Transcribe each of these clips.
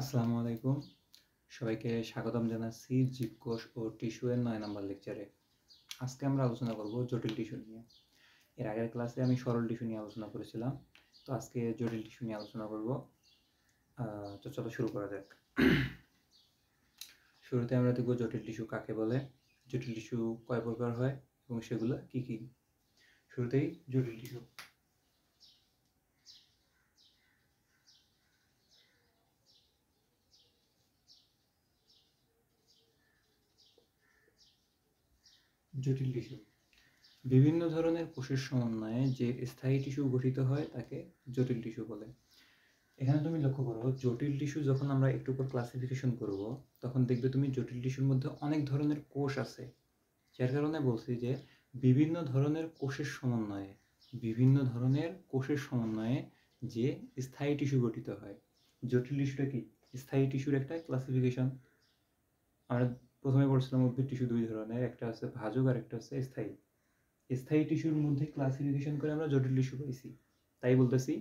আসসালামু আলাইকুম। সবাইকে স্বাগতম জানাচ্ছি জীবকোষ ও টিস্যু এর ৯ নম্বর লেকচারে। আজকে আমরা আলোচনা করব জটিল টিস্যু নিয়ে। এর আগের ক্লাসে আমি সরল টিস্যু নিয়ে আলোচনা করেছিলাম। তো আজকে জটিল টিস্যু নিয়ে আলোচনা করব। তো চলো শুরু করা যাক। শুরুতে আমরা দেখব জটিল টিস্যু কাকে বলে, জটিল টিস্যু কয় প্রকার হয় এবং সেগুলো কি কি। শুরুতেই জটিল টিস্যু। জটিল টিস্যু বিভিন্ন ধরনের কোষের সমন্বয়ে যে স্থায়ী টিস্যু গঠিত হয় তাকে জটিল টিস্যু বলে। এখানে তুমি লক্ষ্য করো, জটিল টিস্যু যখন আমরা একটু পর ক্লাসিফিকেশন করব তখন দেখবে তুমি জটিল টিস্যুর মধ্যে অনেক ধরনের কোষ আছে, যার কারণে বলছি যে বিভিন্ন ধরনের কোষের সমন্বয়ে যে স্থায়ী টিস্যু গঠিত হয়। জটিল টিস্যুটা কি? স্থায়ী টিস্যুর একটা ক্লাসিফিকেশন। আমরা প্রথমে পড়ছিলাম উদ্ভিদ টিস্যু দুই ধরনের, একটা হচ্ছে ভাজক আর একটা হচ্ছে স্থায়ী। স্থায়ী টিস্যুর মধ্যে ক্লাসিফিকেশন করে আমরা জটিল টিস্যু পাইছি। তাই বলতেছি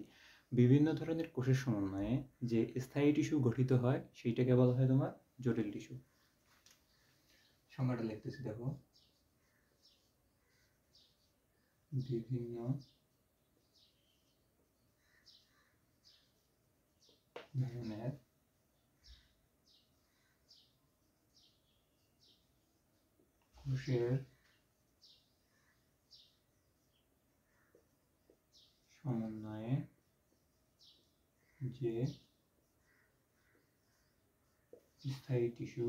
বিভিন্ন ধরনের কোষের সমন্বয়ে যে স্থায়ী টিস্যু গঠিত হয় সেইটাকে বলা হয় তোমার জটিল টিস্যু। সংজ্ঞাটা লিখতেছি, দেখো। বিভিন্ন ধরনের কোষের সমন্বয়ে যে স্থায়ী টিস্যু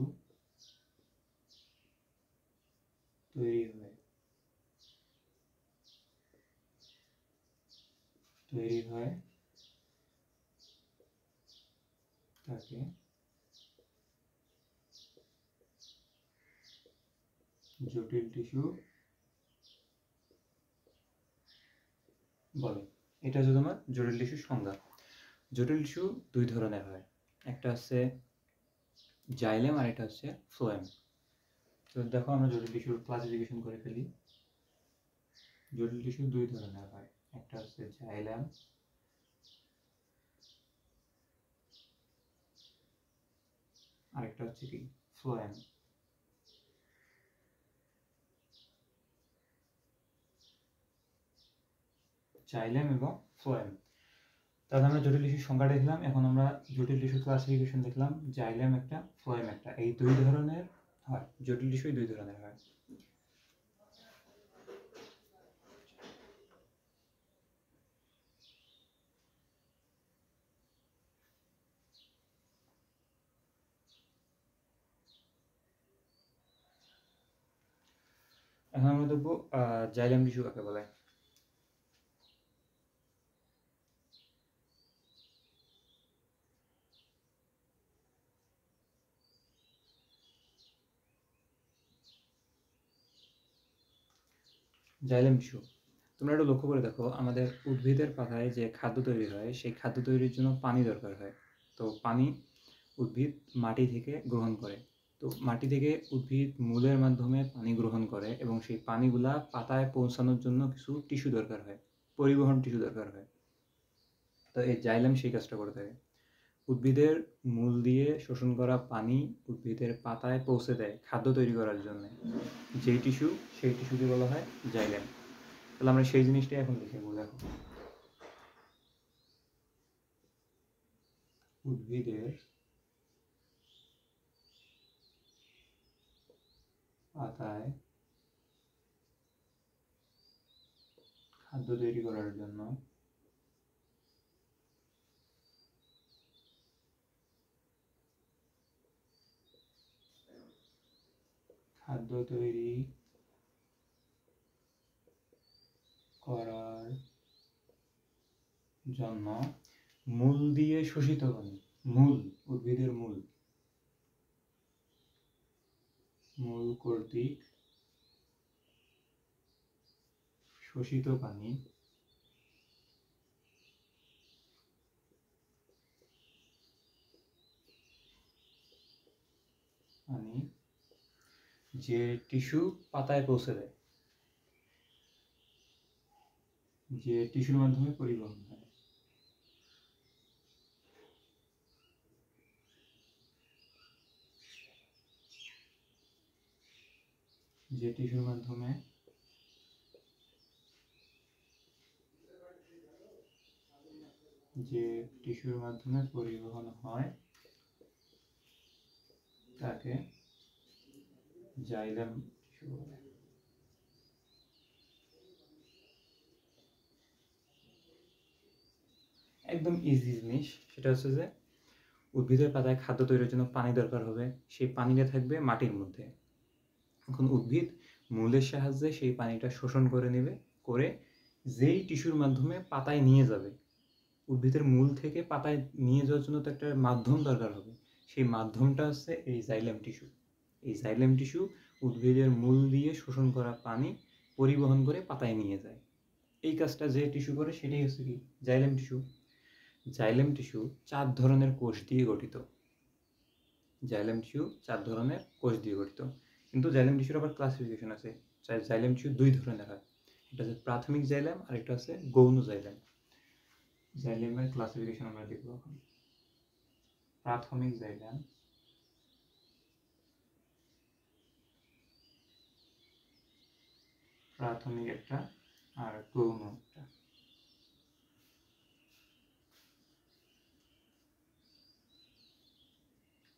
তৈরি হয় তাকে জটিল টিস্যু বলে। এটা হচ্ছে তোমার জটিল টিস্যুর সংজ্ঞা। জটিল টিস্যু দুই ধরনের হয়, একটা হচ্ছে জাইলেম আর এটা হচ্ছে ফ্লোয়েম। তো দেখো আমরা জটিল টিস্যুর ক্লাসিফিকেশন করে ফেলি। জটিল টিস্যু দুই ধরনের হয়, একটা হচ্ছে জাইলেম আর একটা হচ্ছে কি ফ্লোয়েম। জাইলেম এবং ফ্লোয়েম। তাহলে আমরা জটিল টিস্যুর সংজ্ঞা দেখলাম, এখন আমরা জটিল টিস্যুর ক্লাসিফিকেশন দেখলাম। জাইলেম একটা, ফ্লোয়েম একটা, এই দুই ধরনের হয় জটিল টিস্যু, দুই ধরনের হয়। এখন আমরা দেখবো জাইলেম টিস্যু কাকে বলে। জাইলেম টিস্যু তোমরা একটু লক্ষ্য করে দেখো, আমাদের উদ্ভিদের পাতায় যে খাদ্য তৈরি হয় সেই খাদ্য তৈরির জন্য পানি দরকার হয়। তো পানি উদ্ভিদ মাটি থেকে গ্রহণ করে। তো মাটি থেকে উদ্ভিদ মূলের মাধ্যমে পানি গ্রহণ করে এবং সেই পানিগুলা পাতায় পৌঁছানোর জন্য কিছু টিস্যু দরকার হয়, পরিবহন টিস্যু দরকার হয়। তো এই জাইলেম সেই কাজটা করে থাকে। উদ্ভিদের মূল দিয়ে শোষণ করা পানি উদ্ভিদের পাতায় পৌঁছে দেয় খাদ্য তৈরি করার জন্য। যেই টিস্যু, সেই টিস্যুকে বলা হয় জাইলেম। তাহলে আমরা সেই জিনিসটাই এখন লিখে দেখো। উদ্ভিদের পাতায় খাদ্য তৈরি করার জন্য খাদ্য তৈরি করার জন্য মূল দিয়ে শোষিত পানি, মূল উদ্ভিদের মূল কর্তৃক শোষিত পানি যে টিস্যু পাতায় পৌঁছে দেয়, যে টিস্যুর মাধ্যমে পরিবহন হয়। যে টিস্যুর মাধ্যমে পরিবহন হয় তাকে জাইলেম টিস্যু বলে। একদম ইজি জিনিস, সেটা হচ্ছে যে উদ্ভিদের পাতায় খাদ্য তৈরির জন্য পানি দরকার হবে, সেই পানিটা থাকবে মাটির মধ্যে। এখন উদ্ভিদ মূলের সাহায্যে সেই পানিটা শোষণ করে নেবে, করে যেই টিস্যুর মাধ্যমে পাতায় নিয়ে যাবে, উদ্ভিদের মূল থেকে পাতায় নিয়ে যাওয়ার জন্য তো একটা মাধ্যম দরকার হবে, সেই মাধ্যমটা হচ্ছে এই জাইলেম টিস্যু। এই জাইলেম টিস্যু উদ্ভিদের মূল দিয়ে শোষণ করা পানি পরিবহন করে পাতায় নিয়ে যায়। এই কাজটা যে টিস্যু করে সেটাই হচ্ছে কি জাইলেম টিস্যু। জাইলেম টিস্যু 4 ধরনের কোষ দিয়ে গঠিত। জাইলেম টিস্যু 4 ধরনের কোষ দিয়ে গঠিত, কিন্তু জাইলেম টিস্যুর আবার ক্লাসিফিকেশন আছে। জাইলেম টিস্যু 2 ধরনের হয়, একটা হচ্ছে প্রাথমিক জাইলেম আর একটা হচ্ছে গৌণ জাইলেম। জাইলেমের ক্লাসিফিকেশন আমরা দেখব এখন। প্রাথমিক জাইলেম, প্রাথমিক একটা আর গৌণ একটা।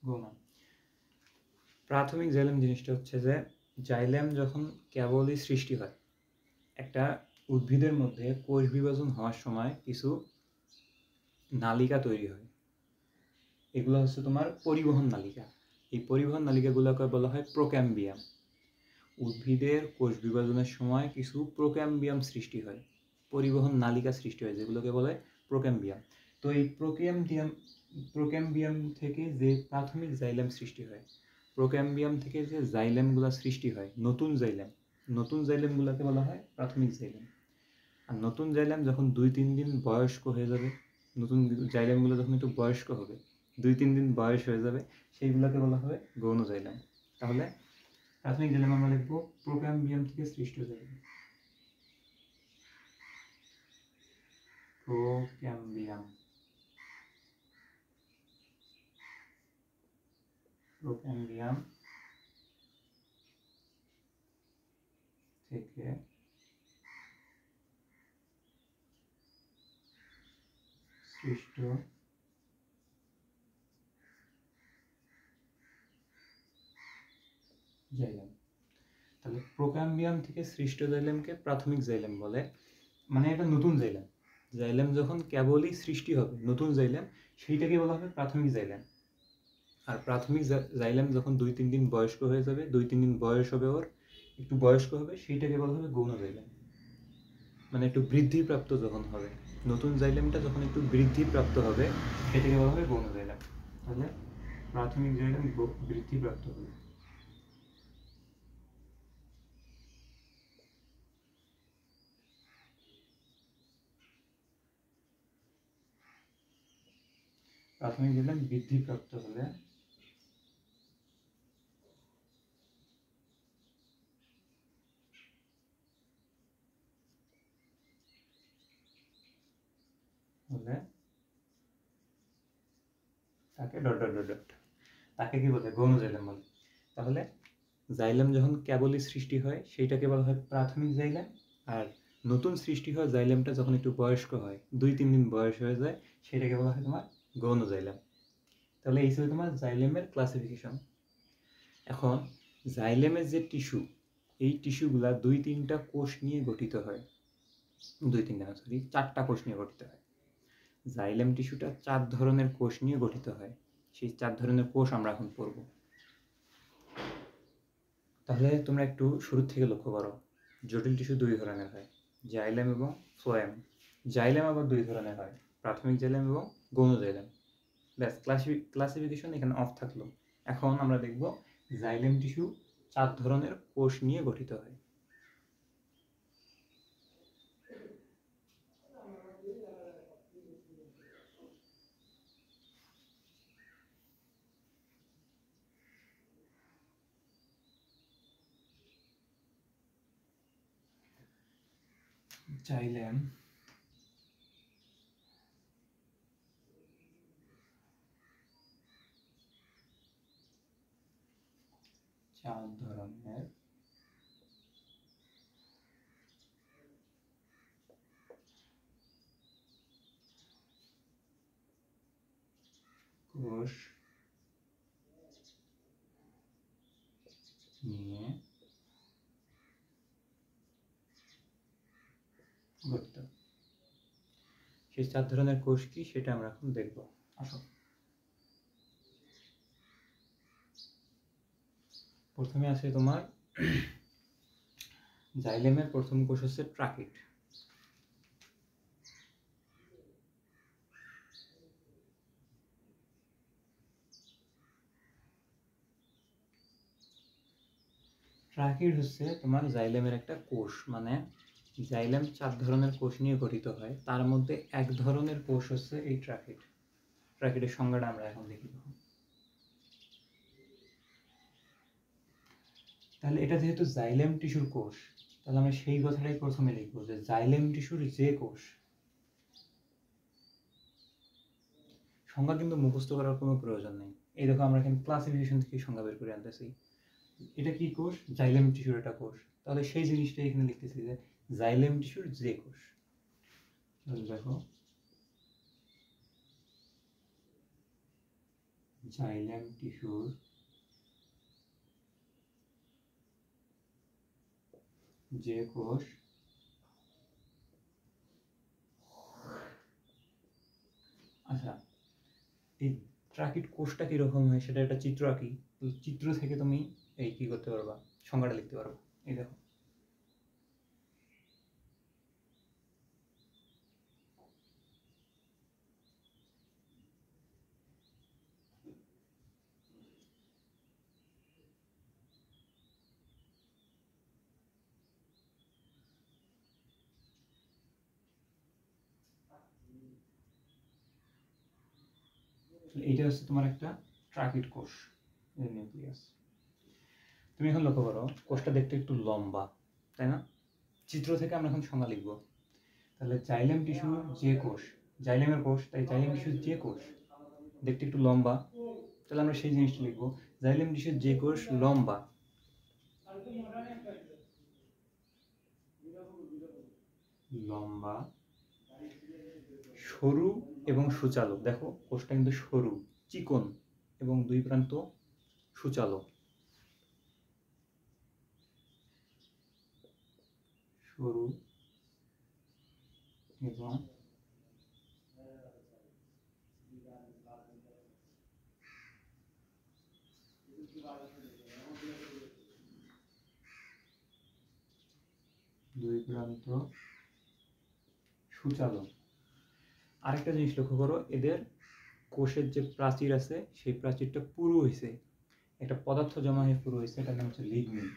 গৌণ প্রাথমিক জাইলেম জিনিসটা হচ্ছে যে জাইলেম যখন কেবলই সৃষ্টি হয়, একটা উদ্ভিদের মধ্যে কোষ বিভাজন হওয়ার সময় কিছু নালিকা তৈরি হয়, এগুলো হচ্ছে তোমার পরিবহন নালিকা। এই পরিবহন নালিকাগুলোকে বলা হয় প্রোক্যাম্বিয়াম। উদ্ভিদের কোষ বিভাজনের সময় কিছু প্রোক্যাম্বিয়াম সৃষ্টি হয়, পরিবহন নালিকা সৃষ্টি হয়, যেগুলোকে বলে প্রোক্যাম্বিয়াম। তো এই প্রোক্যাম্বিয়াম থেকে যে প্রাথমিক জাইলেম সৃষ্টি হয়, প্রোক্যাম্বিয়াম থেকে যে জাইলেমগুলো সৃষ্টি হয়, নতুন জাইলেমগুলোকে বলা হয় প্রাথমিক জাইলেম। আর নতুন জাইলেম যখন 2-3 দিন বয়স্ক হয়ে যাবে, নতুন জাইলেমগুলো যখন একটু বয়স্ক হবে, 2-3 দিন বয়স হয়ে যাবে, সেইগুলোকে বলা হবে গৌণ জাইলেম। তাহলে প্রাথমিক জাইলেম আমরা লিখবো প্রোক্যাম্বিয়াম থেকে সৃষ্ট জাইলেম। প্রোক্যাম্বিয়াম থেকে সৃষ্ট জাইলেম। তাহলে প্রোক্যাম্বিয়াম থেকে সৃষ্ট জাইলেমকে প্রাথমিক জাইলেম বলে, মানে এটা নতুন জাইলেম। জাইলেম যখন কেবলই সৃষ্টি হবে, নতুন জাইলেম, সেইটাকে বলা হবে প্রাথমিক জাইলেম। আর প্রাথমিক জাইলেম যখন 2-3 দিন বয়স্ক হয়ে যাবে, 2-3 দিন বয়স হবে, ওর একটু বয়স্ক হবে, সেইটাকে বলা হবে গৌণ জাইলেম। মানে একটু বৃদ্ধিপ্রাপ্ত যখন হবে, নতুন জাইলেমটা যখন একটু বৃদ্ধিপ্রাপ্ত হবে, সেটাকে বলা হবে গৌণ জাইলেম। তাহলে প্রাথমিক জাইলেম বৃদ্ধিপ্রাপ্ত হবে। প্রাথমিক জাইলেম বৃদ্ধিপ্রাপ্ত হলে তাকে তাকে কি বলে গৌণ জাইলেম বলে। তাহলে জাইলেম যখন কেবলই সৃষ্টি হয় সেইটাকে বলা হয় প্রাথমিক জাইলেম, আর নতুন সৃষ্টি হয় জাইলেমটা যখন একটু বয়স্ক হয়, 2-3 দিন বয়স হয়ে যায়, সেটাকে বলা হয় তোমার গৌণ জাইলেম। তাহলে এই ছিল তোমার জাইলেমের ক্লাসিফিকেশন। এখন জাইলেমের যে টিস্যু, এই টিস্যুগুলা 2-3টা কোষ নিয়ে গঠিত হয়, 4টা কোষ নিয়ে গঠিত হয়। জাইলেম টিস্যুটা 4 ধরনের কোষ নিয়ে গঠিত হয়, সেই 4 ধরনের কোষ আমরা এখন পড়ব। তাহলে তোমরা একটু শুরু থেকে লক্ষ্য করো, জটিল টিস্যু 2 ধরনের হয়, জাইলেম এবং ফ্লোয়েম। জাইলেম আবার 2 ধরনের হয়, প্রাথমিক জাইলেম এবং গৌণ জাইলেম। ব্যাস, ক্লাসিফিকেশন এখানে অফ থাকলো। এখন আমরা দেখব জাইলেম টিস্যু 4 ধরনের কোষ নিয়ে গঠিত হয়। জাইলেম 4 ধরনের কোষ নিয়ে গঠিত। সেই 4 ধরনের কোষ কি সেটা আমরা এখন দেখব। আসো, প্রথমে আছে তোমার জাইলেমের প্রথম কোষ হচ্ছে ট্রাকিড। ট্রাকিড হচ্ছে তোমার জাইলেমের একটা কোষ, মানে জাইলেম 4 ধরনের কোষ নিয়ে গঠিত হয়, তার মধ্যে এক ধরনের কোষ হচ্ছে এই ট্রাকিড। ট্রাকিডের সংজ্ঞাটা আমরা এখন দেখি। তাহলে এটা যেহেতু জাইলেম টিস্যুর কোষ, তাহলে আমরা সেই কথাটাই প্রথমে লিখবো যে জাইলেম টিস্যুর যে কোষ। সংজ্ঞা কিন্তু মুখস্থ করার কোনো প্রয়োজন নেই। এই দেখো আমরা এখানে ক্লাসিফিকেশন থেকে সংজ্ঞা বের করে আনতেছি। এটা কি কোষ? জাইলেম টিস্যুর একটা কোষ। তাহলে সেই জিনিসটাই এখানে লিখতেছি যে জাইলেম টিস্যুর যে কোষ। তাহলে দেখো জাইলেম টিস্যুর যে কোষ আচ্ছা, এই ট্রাকিড কোষটা কিরকম হয় সেটা একটা চিত্র আঁকি। চিত্র থেকে তুমি এই কি করতে পারবা, সংজ্ঞাটা লিখতে পারবা। এই দেখো এইটা হচ্ছে তোমার একটা ট্রাকিড কোষ, এর নিউক্লিয়াস। তুমি এখন লক্ষ্য করো কোষটা দেখতে একটু লম্বা, তাই না? চিত্র থেকে আমরা এখন সংজ্ঞা লিখব। তাহলে জাইলেম টিস্যুর যে কোষ, জাইলেমের কোষ, তাই জাইলেম টিস্যুর যে কোষ দেখতে একটু লম্বা, তাহলে আমরা সেই জিনিসটা লিখবো জাইলেম টিস্যুর যে কোষ লম্বা, লম্বা, সরু এবং সূচালো। দেখো কোষটা কিন্তু সরু, চিকন এবং দুই প্রান্ত সূচালো। সরু এবং দুই প্রান্ত সূচালো। আরেকটা জিনিস লক্ষ্য করো, এদের কোষের যে প্রাচীর আছে সেই প্রাচীরটা পুরু হয়েছে, একটা পদার্থ জমা হয়ে পুরু হয়েছে, এটার নাম হচ্ছে লিগনিন।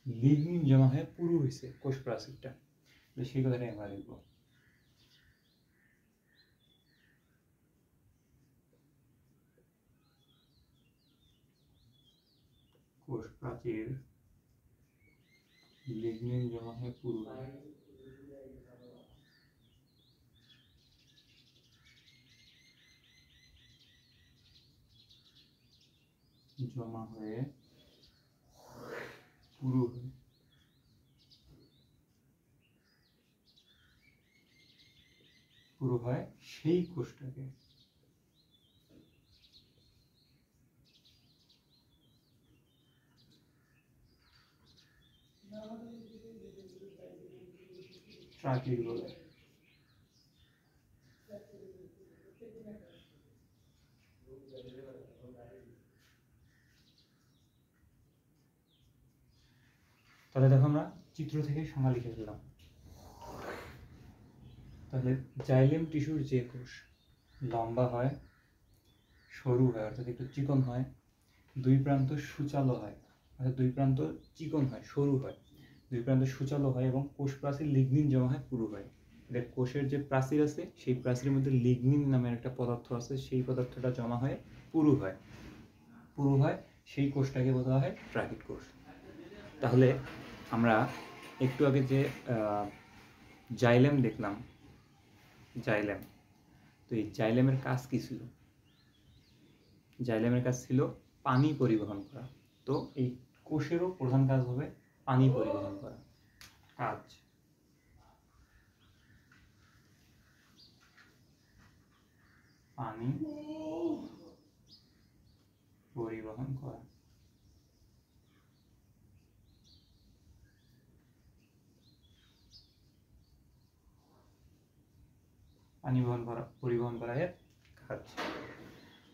লিগনিন জমা হয়ে পুরু হয়েছে কোষ প্রাচীরটা, সেই কথাটাই আমরা লিখবো। কোষ প্রাচীর লিগনিন জমা হয়ে পুরু হয়। জমা হয়ে পুরু হয়। পুরু হয় সেই কোষটাকে ট্রাকিড বলে। তাহলে দেখো আমরা চিত্র থেকে সংজ্ঞা লিখে ফেললাম। তাহলে জাইলেম টিস্যুর যে কোষ লম্বা হয়, সরু হয় অর্থাৎ একটু চিকন হয়, দুই প্রান্ত সূচালো হয় অর্থাৎ দুই প্রান্ত চিকন হয়, সরু হয়, দুই প্রান্ত সূচালো হয় এবং কোষ প্রাচীর লিগনিন জমা হয় পুরু হয়। এদের কোষের যে প্রাচীর আছে সেই প্রাচীরের মধ্যে লিগনিন নামের একটা পদার্থ আছে, সেই পদার্থটা জমা হয়ে পুরু হয়। পুরু হয় সেই কোষটাকে বলা হয় ট্রাকিড কোষ। তাহলে আমরা একটু আগে যে জাইলেম দেখলাম, জাইলেম, তো এই জাইলেমের কাজ কি ছিল? জাইলেমের কাজ ছিল পানি পরিবহন করা। তো এই কোষেরও প্রধান কাজ হবে পানি পরিবহন করা। কাজ পানি পরিবহন করা এর কাজ।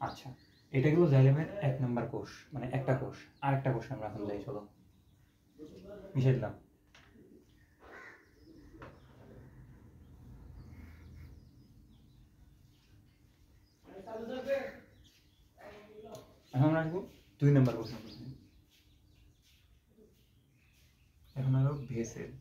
আচ্ছা, এটা গেল জাইলেমের 1 নম্বর কোষ, মানে একটা কোষ। আর একটা কোষ আমরা এখন যাই, চলো মিশিয়ে দিলাম। এখন আমরা আসবো 2 নম্বর কোষ। এখন হলো ভেসেল।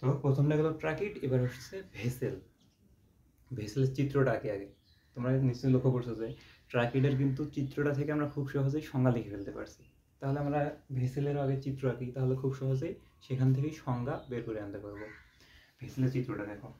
তো প্রথমটা গেল ট্রাকিড, এবার হচ্ছে ভেসেল। ভেসেলের চিত্রটা আগে তোমরা নিশ্চয়ই লক্ষ্য করছো যে ট্রাকিডের কিন্তু চিত্রটা থেকে আমরা খুব সহজেই সংজ্ঞা লিখে ফেলতে পারছি। তাহলে আমরা ভেসেলেরও আগে চিত্র আঁকি, তাহলে খুব সহজেই সেখান থেকেই সংজ্ঞা বের করে আনতে পারবো। ভেসেলের চিত্রটা দেখো।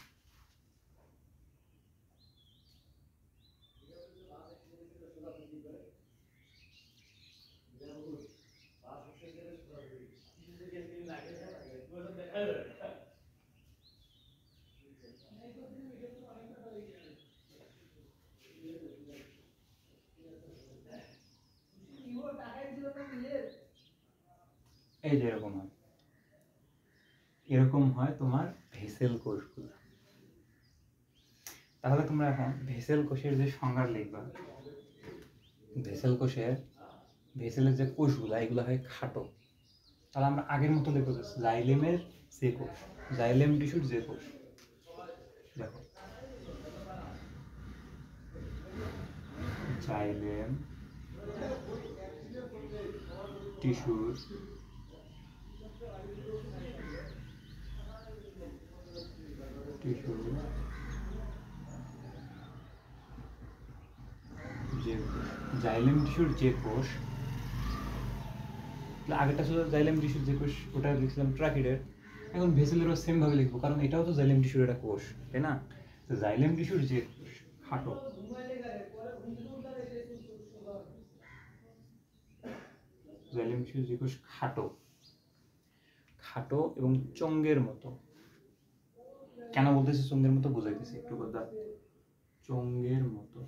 এই যে এরকম হয় তোমার ভেসেল কোষগুলো। তাহলে তোমরা এখন ভেসেল কোষের যে সংজ্ঞা লিখবা, ভেসেলের যে কোষগুলো এগুলো হয় খাটো। তাহলে আমরা আগের মতো লিখবো জাইলেমের যে কোষ, জাইলেম টিস্যুর যে কোষ। দেখো, জাইলেম টিস্যুর যে জাইলেম টিস্যুর যে কোষ, আগেরটা ছিল জাইলেম টিস্যুর যে কোষ, ওটা লিখছিলাম ট্রাকিডের। এখন ভেসেলেরও সেম ভাবে লিখবো, কারণ এটাও তো জাইলেম টিস্যুর একটা কোষ, তাই না? তো জাইলেম টিস্যুর যে কোষ খাটো, জাইলেম টিস্যুর যে কোষ খাটো এবং চঙ্গের মতো। কেন বলতেছি চঙ্গের মতো বুঝাইতেছি একটু কথা। চঙ্গের মতো,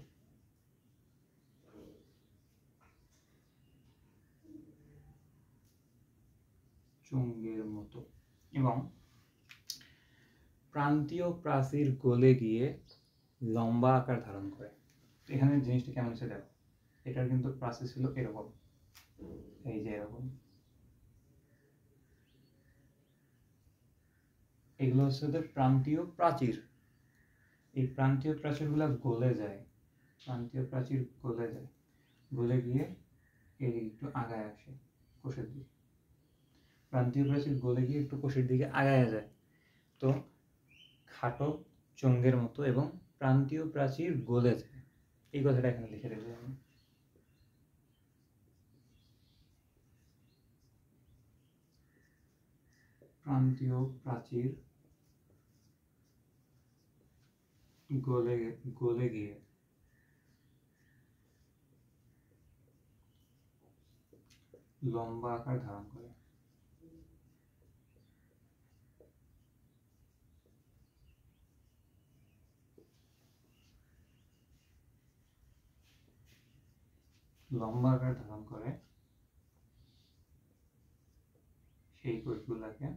এবং প্রান্তীয় প্রাচীর গলে গিয়ে লম্বা আকার ধারণ করে। এখানে জিনিসটা কেমন হচ্ছে দেখো, এটার কিন্তু প্রাচীর ছিল এরকম, এই যে এরকম। এগুলো হচ্ছে প্রান্তীয় প্রাচীর। এই প্রান্তীয় প্রাচীরগুলো গলে যায়, গলে গিয়ে এই একটু আগায় আসে কোষের দিকে। প্রান্তীয় প্রাচীর গলে গিয়ে একটু কোষের দিকে আগায় যায়। তো খাটো, চঙ্গের মতো এবং প্রান্তীয় প্রাচীর গলে যায়, এই কথাটা এখানে লিখে রেখে আমি। প্রান্তীয় প্রাচীর গলে গিয়ে লম্বা আকার ধারণ করে। লম্বা আকার ধারণ করে সেই কোষগুলোকে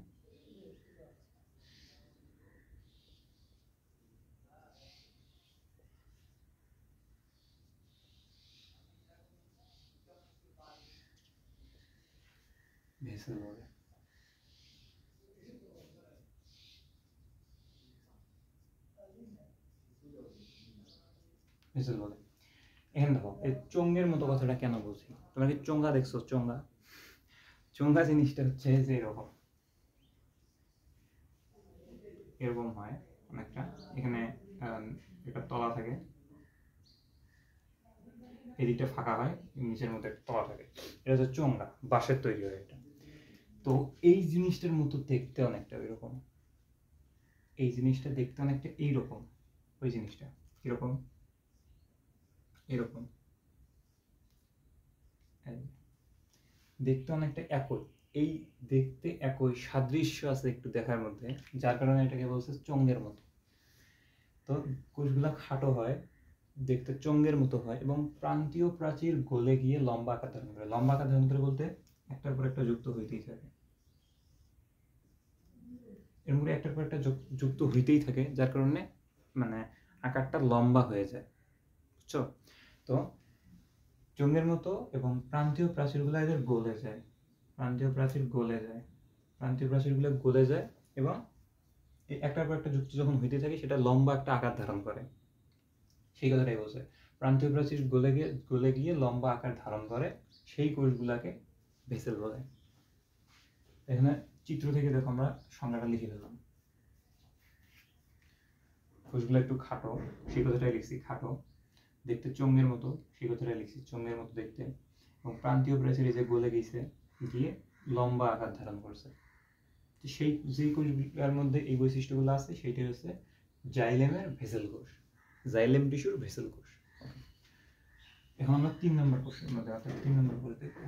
ভেসেল বলে। ভেসেল বলে। এখানে দেখো, এই চোঙের মতো কথাটা কেন বলছি, তোমরা কি চোঙ্গা দেখছো? চোঙ্গা জিনিসটা হচ্ছে যে এরকম হয় অনেকটা। এখানে একটা তলা থাকে, এদিকটা ফাঁকা হয়, নিচের মধ্যে একটা তলা থাকে, এটা হচ্ছে চোঙ্গা, বাঁশের তৈরি হয় এটা। তো এই জিনিসটার মতো দেখতে অনেকটা এরকম, এই জিনিসটা দেখতে অনেকটা এইরকম। ওই জিনিসটা কিরকম? এরকম, দেখতে অনেকটা একই। এই দেখতে একই সাদৃশ্য আছে একটু দেখার মধ্যে, যার কারণে এটাকে বলছে চোঙের মতো। তো কোষগুলা খাটো হয়, দেখতে চোঙের মতো হয় এবং প্রান্তীয় প্রাচীর গলে গিয়ে লম্বা আকার ধারণ করে। লম্বা আকার ধারণ করে বলতে একটার পর একটা যুক্ত হইতেই থাকে, এর মধ্যে একটার পর একটা যুক্ত হইতেই থাকে, যার কারণে মানে আকারটা লম্বা হয়ে যায়, বুঝছো? তো চোঙের মতো এবং প্রান্তীয় প্রাচীরগুলো এদের গলে যায়, প্রান্তীয় প্রাচীর গলে যায়, প্রান্তীয় প্রাচীরগুলো গলে যায় এবং এই একটার পর একটা যুক্ত যখন হইতে থাকে সেটা লম্বা একটা আকার ধারণ করে, সেই কথাটাই বলছে। প্রান্তীয় প্রাচীর গলে গিয়ে লম্বা আকার ধারণ করে, সেই কোষগুলাকে ভেসেল বলে। এখানে চিত্র থেকে দেখো আমরা সংজ্ঞাটা লিখে দিলাম। কোষগুলো একটু খাটো, সেই কথাটাই লিখছি, খাটো দেখতে, চোঙের মতো, সেই কথাটাই লিখছি, চোঙের মতো দেখতে, এবং প্রান্তীয় প্রাচীর যে গলে গেছে, গিয়ে লম্বা আকার ধারণ করছে। সেই যে কোষগুলোর মধ্যে এই বৈশিষ্ট্যগুলো আছে সেইটাই হচ্ছে জাইলেমের ভেসেল কোষ, জাইলেম টিস্যুর ভেসেল কোষ। এখন আমরা 3 নম্বর কোষের মধ্যে, অর্থাৎ 3 নম্বর কোষ দেখব।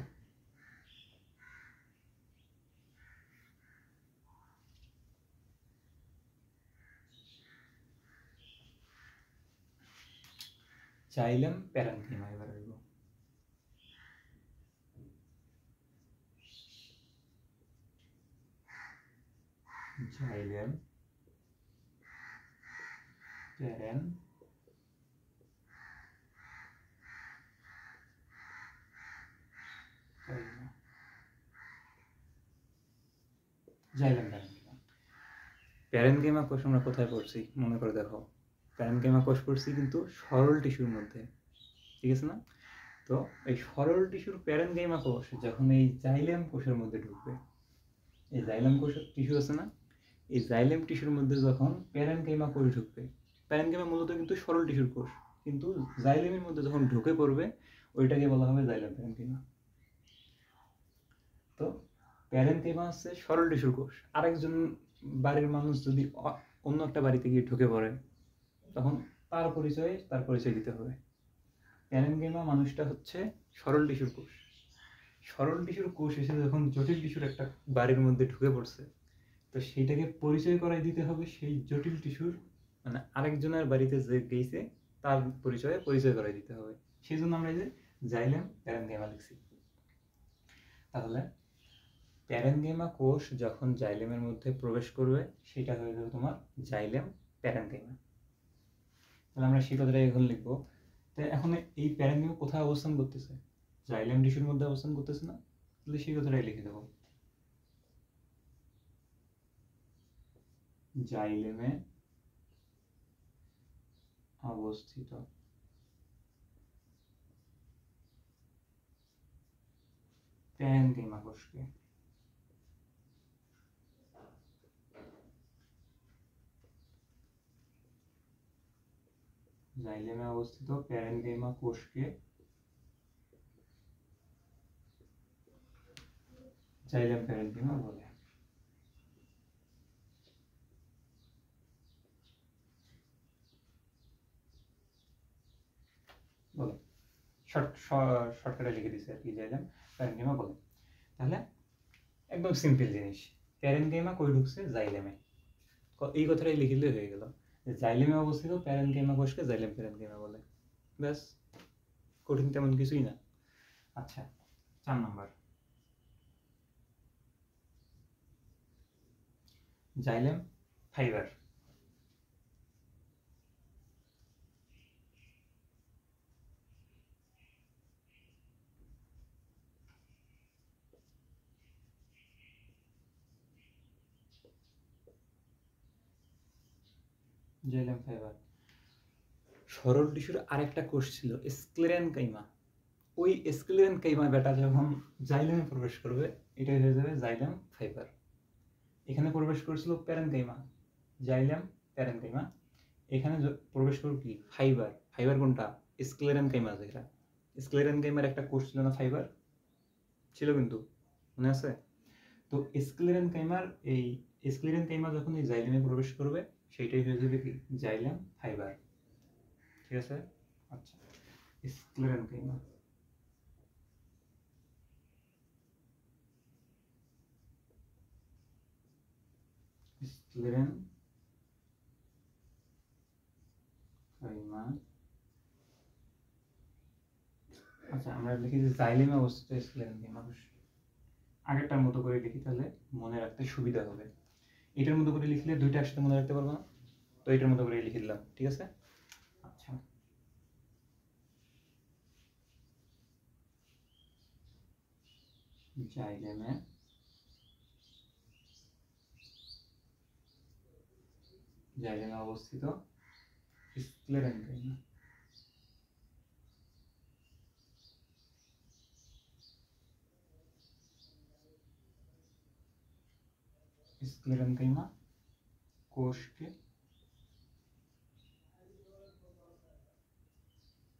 জাইলেম প্যারেনকিমা এবার হইব। Xylem প্যারেন xylem প্যারেনকিমা। প্যারেনকিমা কোষ আমরা কোথায় পড়ছি মনে করে দেখো, প্যারেনকিমা কোষ পড়ছি কিন্তু সরল টিস্যুর মধ্যে, ঠিক আছে না? তো এই সরল টিস্যুর প্যারেনকিমা কোষ যখন এই জাইলেম কোষের মধ্যে ঢুকবে, এই জাইলেম কোষের টিস্যু আছে না, এই জাইলেম টিস্যুর মধ্যে যখন প্যারেনকিমা কোষ ঢুকবে, প্যারেনকিমা মূলত কিন্তু সরল টিস্যুর কোষ, কিন্তু জাইলেমের মধ্যে যখন ঢুকে পড়বে ওইটাকে বলা হবে জাইলেম প্যারেনকিমা। তো প্যারেনকিমা হচ্ছে সরল টিস্যুর কোষ। আরেকজন বাড়ির মানুষ যদি অন্য একটা বাড়িতে গিয়ে ঢুকে পড়ে, তখন তার পরিচয় দিতে হবে। প্যারেনকিমা মানুষটা হচ্ছে সরল টিস্যুর কোষ, সরল টিস্যুর কোষ এসে যখন জটিল টিস্যুর একটা বাড়ির মধ্যে ঢুকে পড়ছে, তো সেইটাকে পরিচয় করাই দিতে হবে সেই জটিল টিস্যুর, মানে আরেকজনের বাড়িতে যে গেছে তার পরিচয় করাই দিতে হবে। সেই জন্য আমরা এই যে জাইলেম প্যারেনকিমা লিখছি। তাহলে প্যারেনকিমা কোষ যখন জাইলেমের মধ্যে প্রবেশ করবে সেটা হয়ে যাবে তোমার জাইলেম প্যারেনকিমা। তাহলে আমরা সেই কথাটাই এখন লিখবো। তো এখন এই প্যারেনকিমা কোথায় অবস্থান করতেছে? জাইলেম টিস্যুর মধ্যে অবস্থান করতেছে না? তাহলে সেই কথাটাই লিখে দেবো, জাইলেমে অবস্থিত প্যারেনকিমা কোষকে জাইলেমে অবস্থিত প্যারেনকিমা কোষকে জাইলেম প্যারেনকিমা বলে। বলে শর্টকাটে লিখে দিচ্ছে আর কি, জাইলেম প্যারেনকিমা বলে। তাহলে একদম সিম্পল জিনিস, প্যারেনকিমা কই ঢুকছে? জাইলেমে। এই কথাটাই লিখলে হয়ে গেল, জাইলেমে অবস্থিত প্যারেনকিমা কোষকে জাইলেম প্যারেনকিমা বলে। ব্যাস, কঠিন তেমন কিছুই না। আচ্ছা, 4 নম্বর, জাইলেম ফাইবার। জাইলেম ফাইবার সরল টিস্যুর আরেকটা কোষ ছিল স্ক্লেরেনকাইমা। ওই স্ক্লেরেনকাইমা বেটা যখন জাইলেমে প্রবেশ করবে, এটাই হয়ে যাবে জাইলেম ফাইবার। এখানে প্রবেশ করেছিল প্যারেনকাইমা, জাইলেম প্যারেনকাইমা। এখানে প্রবেশ করবে কি? ফাইবার। ফাইবার কোনটা? স্ক্লেরেনকাইমা। যেটা স্ক্লেরেনকাইমার একটা কোষ ছিল না, ফাইবার ছিল কিন্তু, মনে আছে? তো স্ক্লেরেনকাইমার এই স্ক্লেরেনকাইমা যখন এই জাইলেমে প্রবেশ করবে সেইটাই হয়ে যাবে কি? Xylem fibre. ঠিক আছে? আচ্ছা, স্ক্লেরেনকাইমা। স্ক্লেরেনকাইমা। আচ্ছা, আমরা লিখি যে জাইলেমে অবস্থিত স্ক্লেরেনকাইমা কোষ। আগেরটার মতো করে লিখি, তাহলে মনে রাখতে সুবিধা হবে। এটার মতো করে লিখলে দুইটা একসাথে মনে রাখতে পারবো না, তো এটার মতো করে লিখে দিলাম, ঠিক আছে। আচ্ছা, জাইলেমে অবস্থিত স্ক্লেরেনকাইমা। স্ক্লেরেনকাইমা কোষকে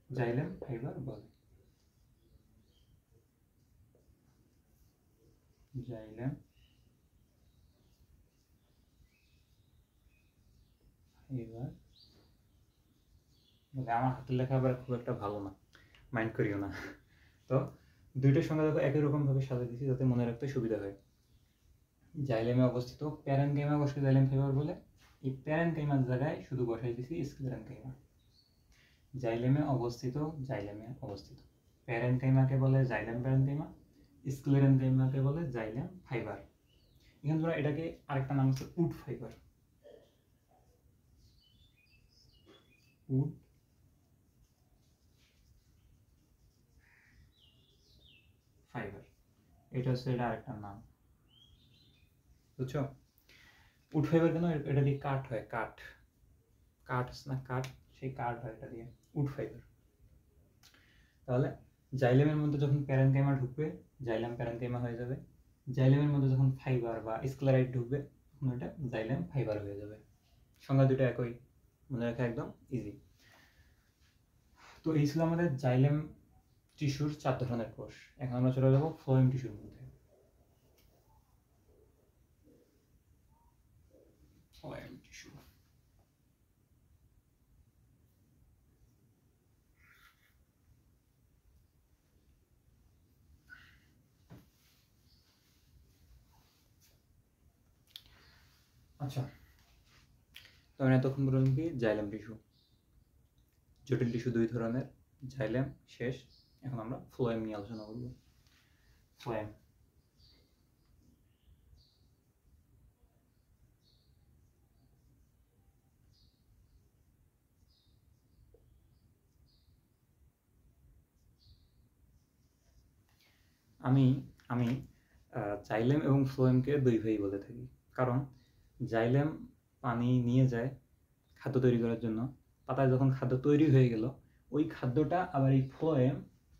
জাইলেম ফাইবার বলে। জাইলেম ফাইবার বলে। আমার হাতের লেখা আবার খুব একটা ভালো না, মাইন্ড করিও না। তো দুইটার সঙ্গে দেখো একই রকম ভাবে সাজিয়ে দিচ্ছি যাতে মনে রাখতে সুবিধা হয়। জাইলেমে অবস্থিত প্যারেনকাইমা কোষকে জাইলেম ফাইবার বলে। এই প্যারেনকাইমার জায়গায় শুধু বসাই দিছি স্ক্লেরেনকাইমা। জাইলেমে অবস্থিত প্যারেনকাইমাকে বলে জাইলেম প্যারেনকাইমা, স্ক্লেরেনকাইমাকে বলে জাইলেম ফাইবার। এখানে ধরো এটাকে আরেকটা নাম হচ্ছে উড ফাইবার। উড ফাইবার, এটা হচ্ছে এটা আরেকটা নাম, বুঝছো? উড ফাইবার কেন? এটা দিয়ে কাঠ হয়, কাঠ আছে না, কাঠ, সেই কাঠ হয় এটা দিয়ে, উড ফাইবার। তাহলে জাইলেমের মধ্যে যখন প্যারেনকাইমা ঢুকবে, জাইলেম প্যারেনকাইমা হয়ে যাবে। জাইলেমের মধ্যে যখন ফাইবার বা স্ক্লেরাইড ঢুকবে, তখন এটা জাইলেম ফাইবার হয়ে যাবে। সংজ্ঞা দুটো একই, মনে রাখা একদম ইজি। তো এই ছিল আমাদের জাইলেম টিস্যুর 4 ধরনের কোষ। এখন আমরা চলে যাবো ফ্লোয়েম টিস্যুর মধ্যে। ফ্লোয়েম টিস্যু, আচ্ছা। তো আমি এতক্ষণ বললাম কি জাইলেম টিস্যু, জটিল টিস্যু 2 ধরনের, জাইলেম শেষ। এখন আমরা ফ্লোয়েম নিয়ে আলোচনা করব। ফ্লোয়েম, আমি আমি জাইলেম এবং ফ্লোয়েমকে 2 ভাই বলে থাকি। কারণ জাইলেম পানি নিয়ে যায় খাদ্য তৈরি করার জন্য, পাতায় যখন খাদ্য তৈরি হয়ে গেল, ওই খাদ্যটা আবার এই ফ্লোয়েম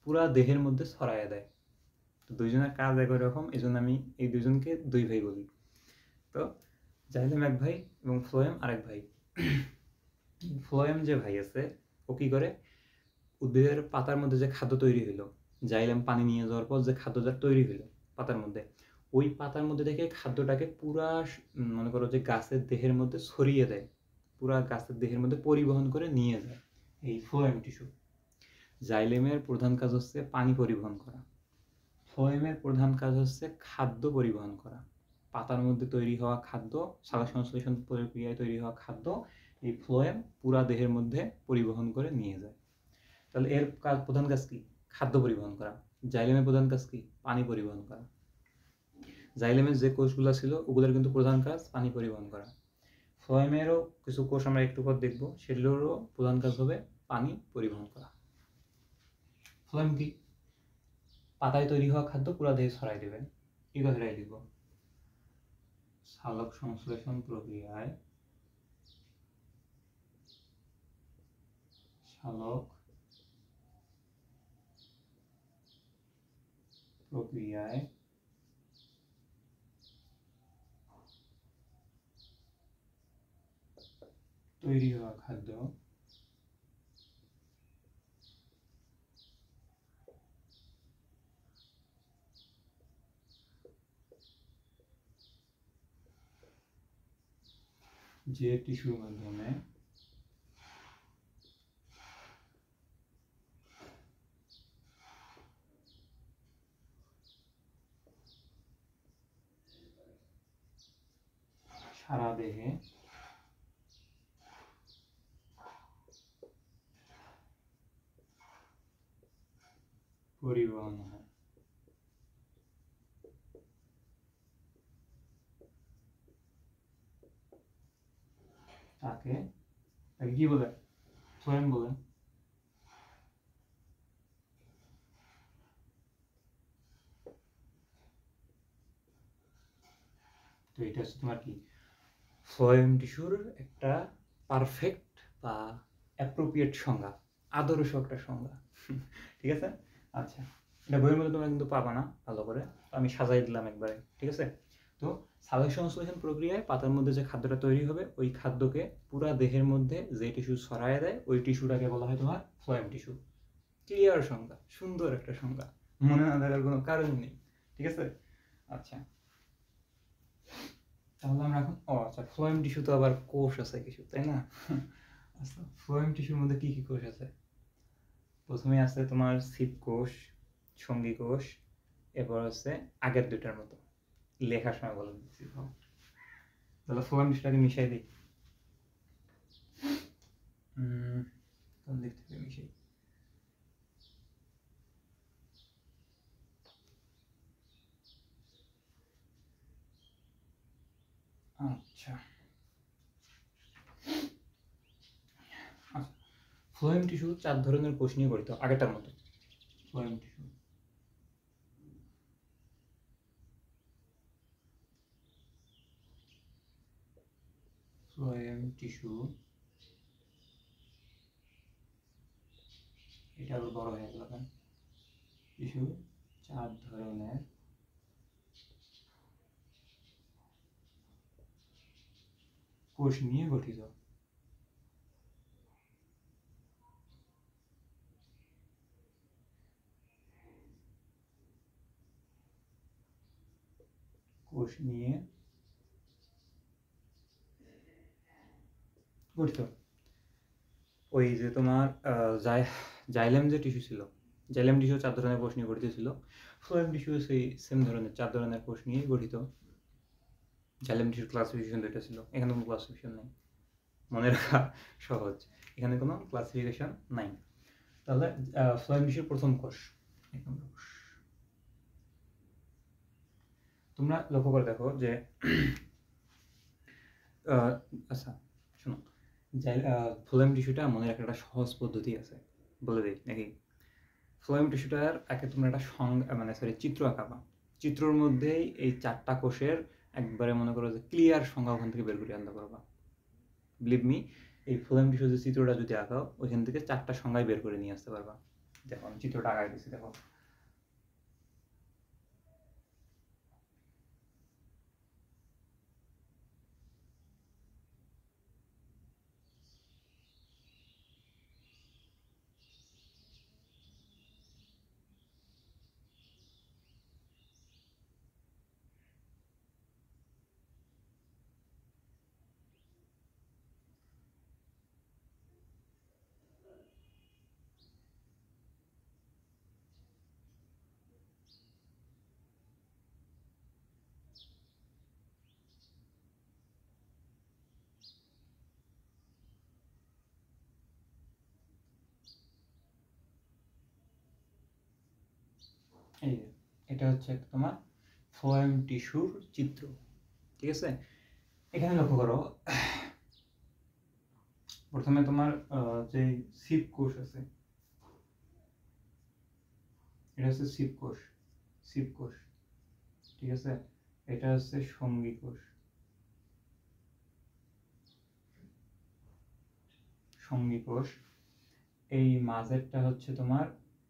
পুরা দেহের মধ্যে ছড়ায় দেয়। তো দুইজনের কাজ একই রকম, এই জন্য আমি এই দুইজনকে 2 ভাই বলি। তো জাইলেম এক ভাই এবং ফ্লোয়েম আরেক ভাই। ফ্লোয়েম যে ভাই আছে, ও কি করে, উদ্ভিদের পাতার মধ্যে যে খাদ্য তৈরি হইলো, জাইলেম পানি নিয়ে যাওয়ার পর যে খাদ্যটা তৈরি হইলো পাতার মধ্যে, ওই পাতার মধ্যে থেকে খাদ্যটাকে পুরা মনে করো যে গাছের দেহের মধ্যে ছড়িয়ে দেয়, পুরা গাছের দেহের মধ্যে পরিবহন করে নিয়ে যায় এই ফ্লোয়েম টিস্যু। জাইলেমের প্রধান কাজ হচ্ছে পানি পরিবহন করা, ফ্লোয়েমের প্রধান কাজ হচ্ছে খাদ্য পরিবহন করা। পাতার মধ্যে তৈরি হওয়া খাদ্য, সালোক সংশ্লেষণ প্রক্রিয়ায় তৈরি হওয়া খাদ্য এই ফ্লোয়েম পুরা দেহের মধ্যে পরিবহন করে নিয়ে যায়। তাহলে এর কাজ, প্রধান কাজ কি? খাদ্য পরিবহন করা। জাইলেমের প্রধান কাজ কি? পানি পরিবহন করা। জাইলেমের যে কোষগুলো ছিল ওগুলোর কিন্তু প্রধান কাজ পানি পরিবহন করা। ফ্লোয়েমেরও কিছু কোষ আমরা একটু পর দেখব, সেগুলোরও প্রধান কাজ হবে পানি পরিবহন করা। ফ্লোয়েম কি? পাতায় তৈরি হওয়া খাদ্য পুরো দেহে ছড়াই দেবে, এই কথাটাই লিখব। সালোক সংশ্লেষণ প্রক্রিয়ায় তৈরি হওয়া খাদ্য যে টিস্যুর মাধ্যমে সারা দেহে পরিবহন হয়, থাকে তাকে কি বলে? ফ্লোয়েম বলে। তো এটা হচ্ছে তোমার কি ফ্লোয়েম টিস্যুর একটা পারফেক্ট বা অ্যাপ্রোপ্রিয়েট সংজ্ঞা, আদর্শ একটা সংজ্ঞা। ঠিক আছে? আচ্ছা, এটা বইয়ের মধ্যে তোমরা কিন্তু পাবা না ভালো করে, আমি সাজাই দিলাম একবারে। ঠিক আছে? তো সালোক সংশ্লেষণ প্রক্রিয়ায় পাতার মধ্যে যে খাদ্যটা তৈরি হবে ওই খাদ্যকে পুরা দেহের মধ্যে যে টিস্যু ছড়ায় দেয় ওই টিস্যুটাকে বলা হয় তোমার ফ্লোয়েম টিস্যু। ক্লিয়ার সংজ্ঞা, সুন্দর একটা সংজ্ঞা, মনে না থাকার কোনো কারণ নেই। ঠিক আছে? আচ্ছা, তাহলে আমরা এখন আচ্ছা, ফ্লোয়েম টিস্যু তো আবার কোষ আছে কিছু, তাই না? আচ্ছা, ফ্লোয়েম টিস্যুর মধ্যে কি কি কোষ আছে? প্রথমে আছে তোমার ছিপ কোষ, সঙ্গী কোষ, এরপর আছে আগের দুইটার মতো লেখার সময় বলে দিচ্ছি। তাহলে ফ্লোয়েম টিস্যুটাকে মিশাই দিই। কোন দিক থেকে মিশাই? আচ্ছা, ফ্লোয়েম টিস্যু 4 ধরনের কোষ নিয়ে গঠিত, আগেরটার মতো। ফ্লোয়েম টিস্যু এটা আবার বড় হয়ে গেল। টিস্যু 4 ধরনের কোষ নিয়ে গঠিত। কোষ নিয়ে গঠিত। ওই যে তোমার জাইলেম যে টিস্যু ছিল, জাইলেম টিস্যু 4 ধরনের কোষ নিয়ে গঠিত ছিল। ফ্লোয়েম টিস্যু সেই সেম ধরনের 4 ধরনের কোষ নিয়ে গঠিত। জাইলেম টিস্যুর ক্লাসিফিকেশন দুইটা ছিল, এখানে কোনো ক্লাসিফিকেশন নাই, মনে রাখা সহজ, এখানে কোনো ক্লাসিফিকেশন নাই। তাহলে ফ্লোয়েম টিস্যুর প্রথম কোষ, এক নম্বর কোষ। তোমরা লক্ষ্য করে দেখো যে আচ্ছা শোনো, ফ্লোয়েম টিস্যুটা মনে রাখার একটা সহজ পদ্ধতি আছে, বলে দিই নাকি? ফ্লোয়েম টিস্যুটার একে তোমরা একটা চিত্র আঁকাবা। চিত্রর মধ্যেই এই 4টা কোষের একবারে মনে করো যে ক্লিয়ার সংজ্ঞা ওখান থেকে বের করে আনতে পারবা। বিলিভ মি, এই ফ্লোয়েম টিস্যুর যে চিত্রটা যদি আঁকাও ওইখান থেকে 4টা সংজ্ঞায় বের করে নিয়ে আসতে পারবা। দেখো আমি চিত্রটা আঁকাই দিচ্ছি, দেখো। এই যে এটা হচ্ছে তোমার ফ্লোয়েম টিস্যুর চিত্র। ঠিক আছে? এখানে লক্ষ্য করো, প্রথমে তোমার যে ছিপ কোষ আছে, এটা হচ্ছে ছিপ কোষ, ছিপ কোষ। ঠিক আছে? এটা হচ্ছে সঙ্গী কোষ, সঙ্গী কোষ। এই মাঝেরটা হচ্ছে তোমার,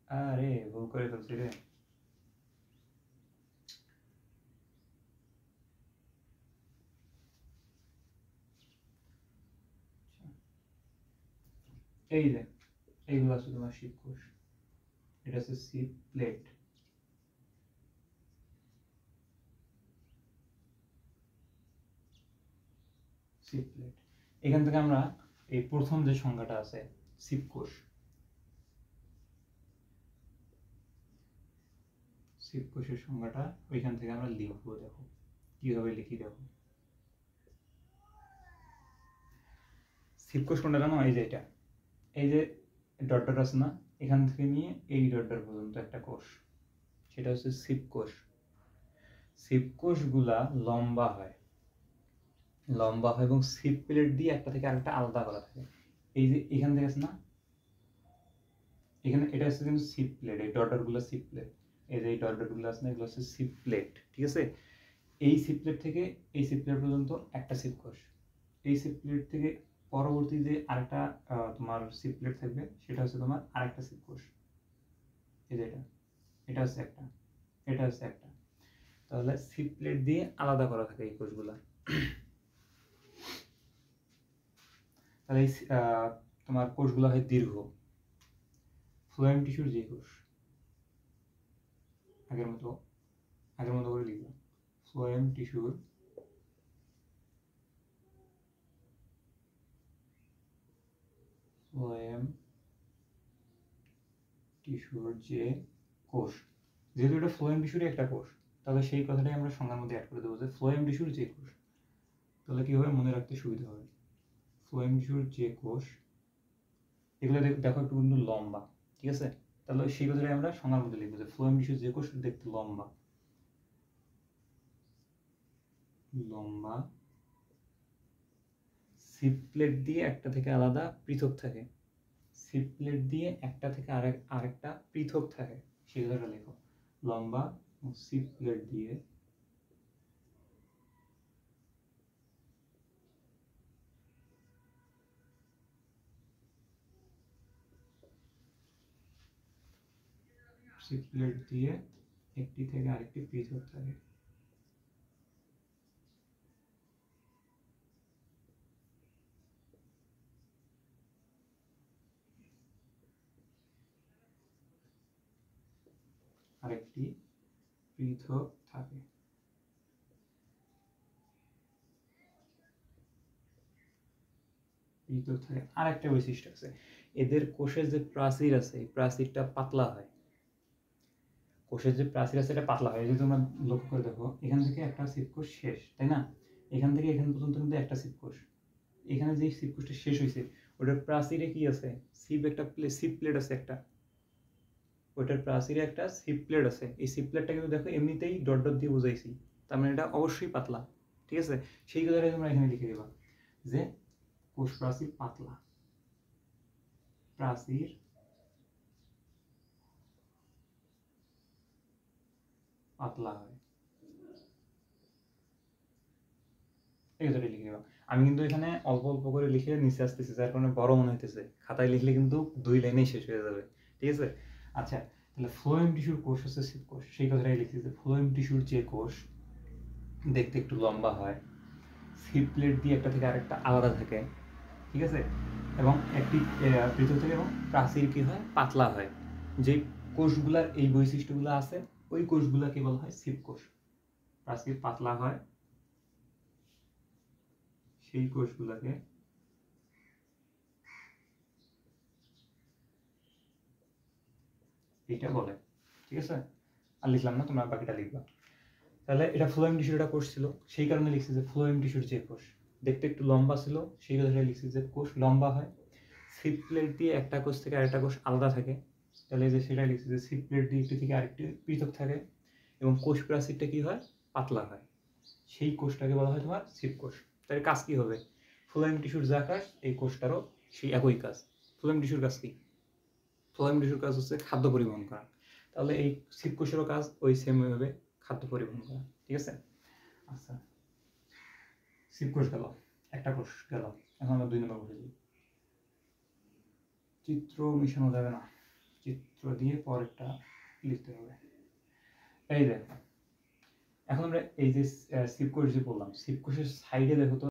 আরে ভুল করে ফেলছি রে, এই যে এইগুলো আছে তোমার শিপ কোষ, এটা হচ্ছে শিপ প্লেট। শিপ প্লেট, এখান থেকে আমরা এই প্রথম যে সংজ্ঞাটা আছে শিপ কোষ, শিপ কোষের সংজ্ঞাটা ওইখান থেকে আমরা লিখবো। দেখো কিভাবে লিখি, দেখো। শিপ কোষ কোনটা জানো? এই যে এটা, এই যে ডট ডট আছে না, এখান থেকে নিয়ে এই ডট ডট পর্যন্ত একটা কোষ, সেটা হচ্ছে শিপ কোষ। শিপ কোষগুলা লম্বা হয়, লম্বা হয় এবং সিপ প্লেট দিয়ে একটা থেকে আরেকটা আলাদা করা থাকে। এই যে এখান থেকে আছে না, এখানে এটা হচ্ছে কিন্তু সিপ প্লেট, এই ডটগুলো সিপ প্লেট, এই যে এই ডটগুলো আছে না, এগুলো হচ্ছে সিপ প্লেট, ঠিক আছে। এই সিপ প্লেট থেকে এই সিপ প্লেট পর্যন্ত একটা সিপ কোষ, এই সিপ প্লেট থেকে পরবর্তী যে আরেকটা তোমার সিপ প্লেট থাকবে সেটা হচ্ছে তোমার আরেকটা সিপ কোষ। এই যে এটা হচ্ছে একটা, এটা হচ্ছে একটা। তাহলে সিপ প্লেট দিয়ে আলাদা করা থাকে এই কোষগুলা। তাহলে এই তোমার কোষগুলো হয় দীর্ঘ। ফ্লোয়েম টিস্যুর যে কোষ, আগের মতো করে লিখবো, ফ্লোয়েম টিস্যুর যে কোষ, যেহেতু এটা ফ্লোয়েম টিস্যুরই একটা কোষ, তাহলে সেই কথাটাই আমরা সংজ্ঞার মধ্যে অ্যাড করে দেবো যে ফ্লোয়েম টিস্যুর যে কোষ। তাহলে কি হবে, মনে রাখতে সুবিধা হবে। ফ্লোয়েম টিস্যুর যে কোষ, এগুলো দেখো একটু কিন্তু লম্বা, ঠিক আছে। তাহলে সেই কথাটাই আমরা সংজ্ঞার মধ্যে লিখবো যে ফ্লোয়েম টিস্যুর যে কোষ দেখতে লম্বা, সিপ প্লেট দিয়ে একটা থেকে আলাদা পৃথক থাকে, সিপ প্লেট দিয়ে একটা থেকে আরেকটা পৃথক থাকে, সেই কথাটা লেখো। লম্বা সিপ প্লেট দিয়ে একটি থেকে আরেকটি পৃথক থাকে। আরেকটি পৃথক থাকে। আরেকটা বৈশিষ্ট্য আছে, এদের কোষের যে প্রাচীর আছে এই প্রাচীরটা পাতলা হয়। কোষের যে প্রাচীর আছে এটা পাতলা হয়, এই যে তোমরা লক্ষ্য করে দেখো, এখান থেকে একটা সিপকোষ শেষ, তাই না? এখান থেকে এখান পর্যন্ত কিন্তু একটা সিপকোষ, এখানে যে সিপকোষটা শেষ হয়েছে ওটার প্রাচীরে কি আছে, সিপ প্লেট আছে একটা, ওটার প্রাচীরে একটা সিপ প্লেট আছে। এই সিপ প্লেটটা কিন্তু দেখো এমনিতেই ডট ডট দিয়ে বুঝাইছি, তার মানে এটা অবশ্যই পাতলা, ঠিক আছে। সেই কথাটাই তোমরা এখানে লিখে দেবা যে কোষ প্রাচীর পাতলা, প্রাচীর পাতলা হয়, এই কথাটা লিখে দেবা। আমি কিন্তু এখানে অল্প অল্প করে লিখে নিচে আসতেছি, যার কারণে বড় মনে হইতেছে, খাতায় লিখলে কিন্তু 2 লাইনেই শেষ হয়ে যাবে, ঠিক আছে। আচ্ছা, তাহলে ফ্লোয়েম টিস্যুর কোষ হচ্ছে সিপ কোষ, সেই কথাটাই লিখছি যে ফ্লোয়েম টিস্যুর যে কোষ দেখতে একটু লম্বা হয়, সিপ প্লেট দিয়ে একটা থেকে আরেকটা আলাদা থাকে, ঠিক আছে, এবং একটি পৃথক থেকে, এবং প্রাচীর কি হয়, পাতলা হয়। যে কোষগুলার এই বৈশিষ্ট্যগুলো আছে ওই কোষগুলাকে বলা হয় সিপ কোষ। প্রাচীর পাতলা হয় সেই কোষগুলাকে এইটা বলে, ঠিক আছে। আর লিখলাম না, তোমরা বাকিটা লিখবা। তাহলে এটা ফ্লোয়েম টিস্যুর একটা কোষ ছিল, সেই কারণে লিখছি যে ফ্লোয়েম টিস্যুর যে কোষ দেখতে একটু লম্বা ছিল, সেই কথাটা লিখছি যে কোষ লম্বা হয়, সিপ প্লেট দিয়ে একটা কোষ থেকে আরেকটা কোষ আলাদা থাকে, তাহলে যে সেটা লিখছি যে সিপ প্লেট দিয়ে একটি থেকে আরেকটি পৃথক থাকে, এবং কোষ প্রাচীরটা কি হয়, পাতলা হয়, সেই কোষটাকে বলা হয় তোমার সিপ কোষ। তার কাজ কি হবে, ফ্লোয়েম টিস্যুর যা কাজ এই কোষটারও সেই একই কাজ। ফ্লোয়েম টিস্যুর কাজ কি, ফ্লোয়েম টিস্যুর কাজ হচ্ছে খাদ্য পরিবহন করা, তাহলে এই সিপ কোষেরও কাজ ওই সেম ভাবে খাদ্য পরিবহন করা, ঠিক আছে। আচ্ছা, সিপ কোষ গেল, একটা কোষ গেল, এখন আমরা 2 নম্বর কোষে যাই। চিত্র মিশানো যাবে না, চিত্র দিয়ে পরেরটা লিখতে হবে। এই দেখো, এখন আমরা এই যে সিপ কোষ যে বললাম, সিপ কোষের সাইডে দেখো তো